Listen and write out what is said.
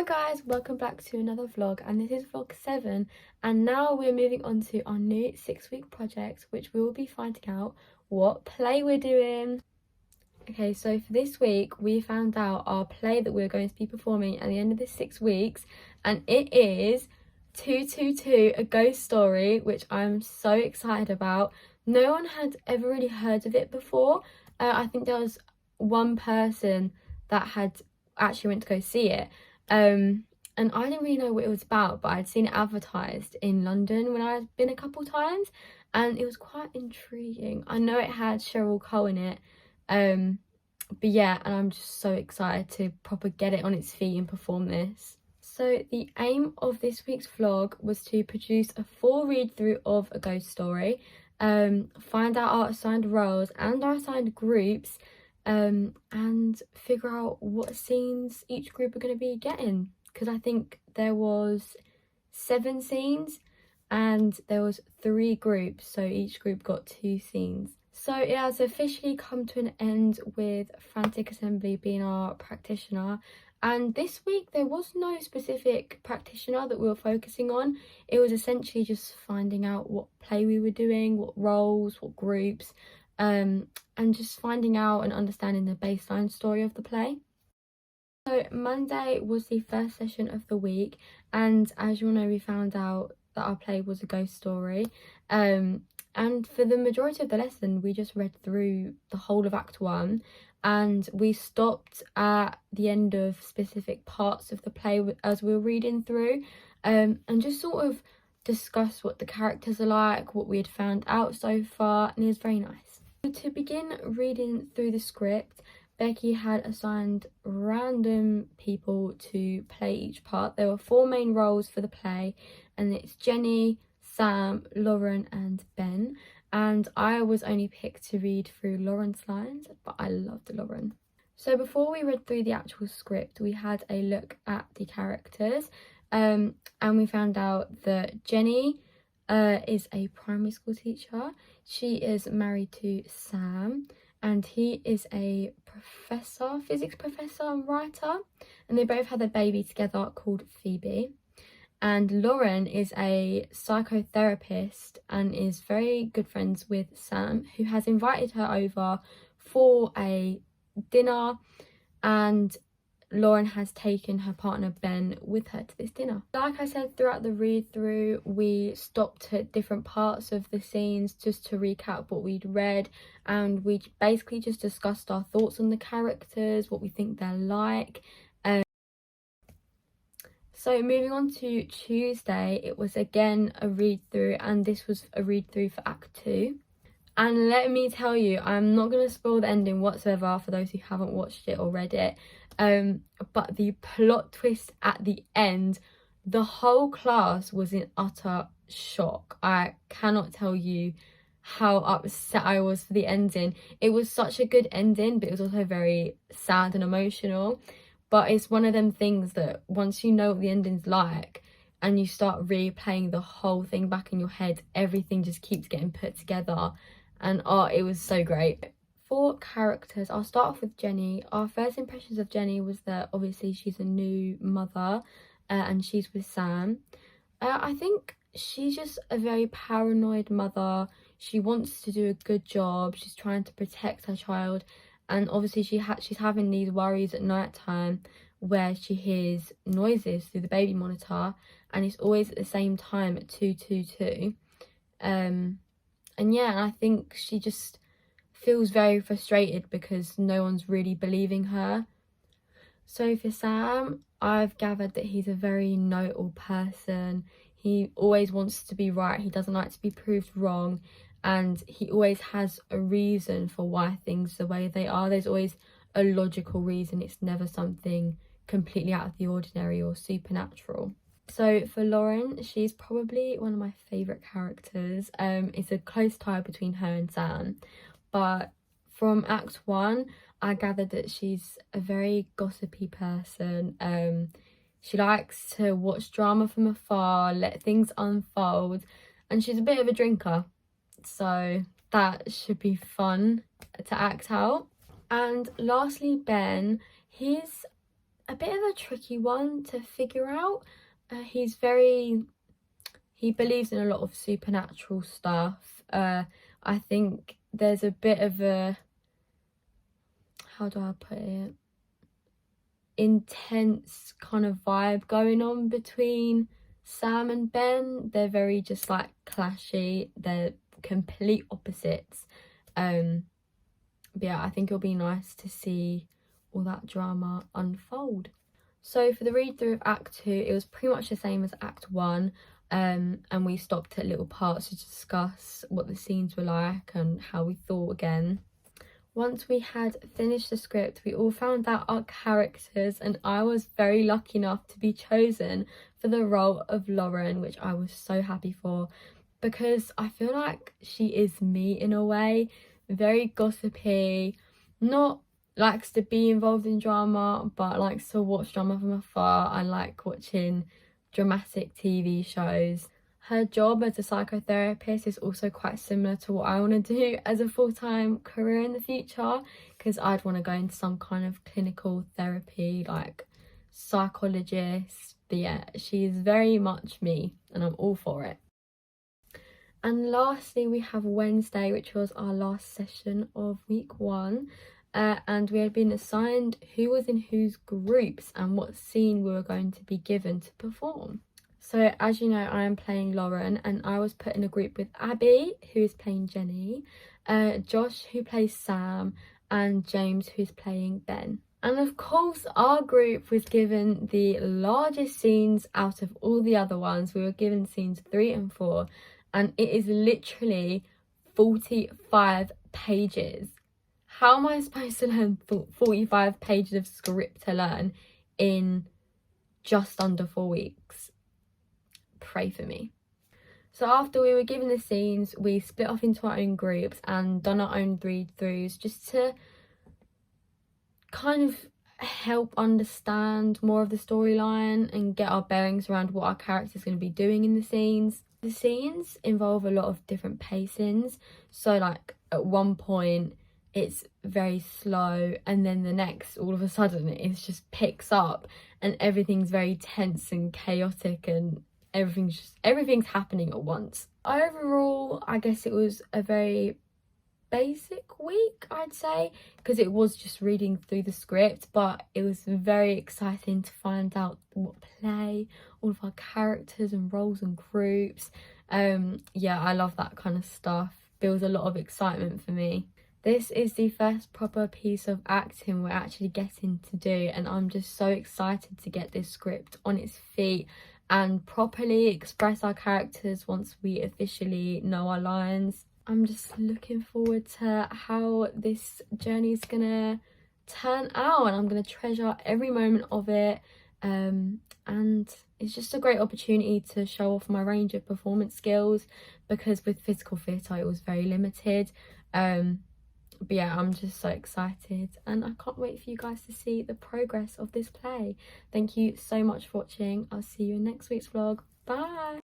Guys, welcome back to another vlog, and this is vlog 7, and now we're moving on to our new 6-week project, which we will be finding out what play we're doing. Okay, so for this week we found out our play that we're going to be performing at the end of this 6 weeks, and it is 222, a ghost story, which I'm so excited about. No one had ever really heard of it before. I think there was one person that had actually went to go see it, and I didn't really know what it was about, but I'd seen it advertised in London when I'd been a couple times, and it was quite intriguing. I know it had Cheryl Cole in it, but yeah, and I'm just so excited to proper get it on its feet and perform this. So the aim of this week's vlog was to produce a full read through of a ghost story, find out our assigned roles and our assigned groups, and figure out what scenes each group are going to be getting, because I think there was 7 scenes and there was 3 groups, so each group got 2 scenes. So it has officially come to an end with Frantic Assembly being our practitioner, and this week there was no specific practitioner that we were focusing on. It was essentially just finding out what play we were doing, what roles, what groups, and just finding out and understanding the baseline story of the play. So Monday was the first session of the week, and as you all know, we found out that our play was a ghost story, and for the majority of the lesson we just read through the whole of Act 1, and we stopped at the end of specific parts of the play as we were reading through, and just sort of discuss what the characters are like, what we had found out so far, and it was very nice. To begin reading through the script, Becky had assigned random people to play each part. There were 4 main roles for the play, and it's Jenny, Sam, Lauren and Ben, and I was only picked to read through Lauren's lines, but I loved Lauren. So before we read through the actual script, we had a look at the characters, and we found out that Jenny is a primary school teacher. She is married to Sam, and he is a professor, physics professor and writer, and they both had a baby together called Phoebe. And Lauren is a psychotherapist and is very good friends with Sam, who has invited her over for a dinner, and Lauren has taken her partner Ben with her to this dinner. Like I said, throughout the read through we stopped at different parts of the scenes just to recap what we'd read, and we basically just discussed our thoughts on the characters, what we think they're like. So moving on to Tuesday, it was again a read through, and this was a read through for Act 2. And let me tell you, I'm not going to spoil the ending whatsoever for those who haven't watched it or read it, but the plot twist at the end, the whole class was in utter shock. I cannot tell you how upset I was for the ending. It was such a good ending, but it was also very sad and emotional. But it's one of them things that once you know what the ending's like and you start replaying the whole thing back in your head, everything just keeps getting put together, and oh, it was so great. For characters, I'll start off with Jenny. Our first impressions of Jenny was that obviously she's a new mother, and she's with Sam. I think she's just a very paranoid mother. She wants to do a good job. She's trying to protect her child, and obviously she's having these worries at night time where she hears noises through the baby monitor, and it's always at the same time at 222. And yeah, I think she just feels very frustrated because no one's really believing her. So for Sam, I've gathered that he's a very know-it-all person. He always wants to be right. He doesn't like to be proved wrong, and he always has a reason for why things are the way they are. There's always a logical reason. It's never something completely out of the ordinary or supernatural. So for Lauren, she's probably one of my favourite characters. It's a close tie between her and Sam, but from Act 1 I gathered that she's a very gossipy person. She likes to watch drama from afar, let things unfold, and she's a bit of a drinker, so that should be fun to act out. And lastly, Ben, he's a bit of a tricky one to figure out. He believes in a lot of supernatural stuff. I think there's a bit of a, how do I put it, intense kind of vibe going on between Sam and Ben. They're very just like clashy, they're complete opposites. But yeah, I think it'll be nice to see all that drama unfold. So for the read through of Act 2, it was pretty much the same as Act 1, and we stopped at little parts to discuss what the scenes were like and how we thought again. Once we had finished the script, we all found out our characters, and I was very lucky enough to be chosen for the role of Lauren, which I was so happy for, because I feel like she is me in a way. Very gossipy, not likes to be involved in drama, but likes to watch drama from afar. I like watching dramatic TV shows. Her job as a psychotherapist is also quite similar to what I want to do as a full-time career in the future, because I'd want to go into some kind of clinical therapy, like psychologist. But yeah, she's very much me and I'm all for it. And lastly, we have Wednesday, which was our last session of week 1. And we had been assigned who was in whose groups and what scene we were going to be given to perform. So as you know, I am playing Lauren, and I was put in a group with Abby, who is playing Jenny, Josh, who plays Sam, and James, who's playing Ben. And of course, our group was given the largest scenes out of all the other ones. We were given scenes 3 and 4, and it is literally 45 pages. How am I supposed to learn 45 pages of script to learn in just under 4 weeks? Pray for me. So after we were given the scenes, we split off into our own groups and done our own read-throughs, just to kind of help understand more of the storyline and get our bearings around what our character's going to be doing in the scenes. The scenes involve a lot of different pacings, so like at one point it's very slow, and then the next, all of a sudden, it just picks up and everything's very tense and chaotic, and everything's happening at once. Overall, I guess it was a very basic week, I'd say, because it was just reading through the script, but it was very exciting to find out what play, all of our characters and roles and groups. Yeah, I love that kind of stuff. Builds a lot of excitement for me. This is the first proper piece of acting we're actually getting to do, and I'm just so excited to get this script on its feet and properly express our characters once we officially know our lines. I'm just looking forward to how this journey is gonna turn out, and I'm gonna treasure every moment of it. And it's just a great opportunity to show off my range of performance skills, because with physical theatre it was very limited. But yeah, I'm just so excited, and I can't wait for you guys to see the progress of this play. Thank you so much for watching. I'll see you in next week's vlog. Bye.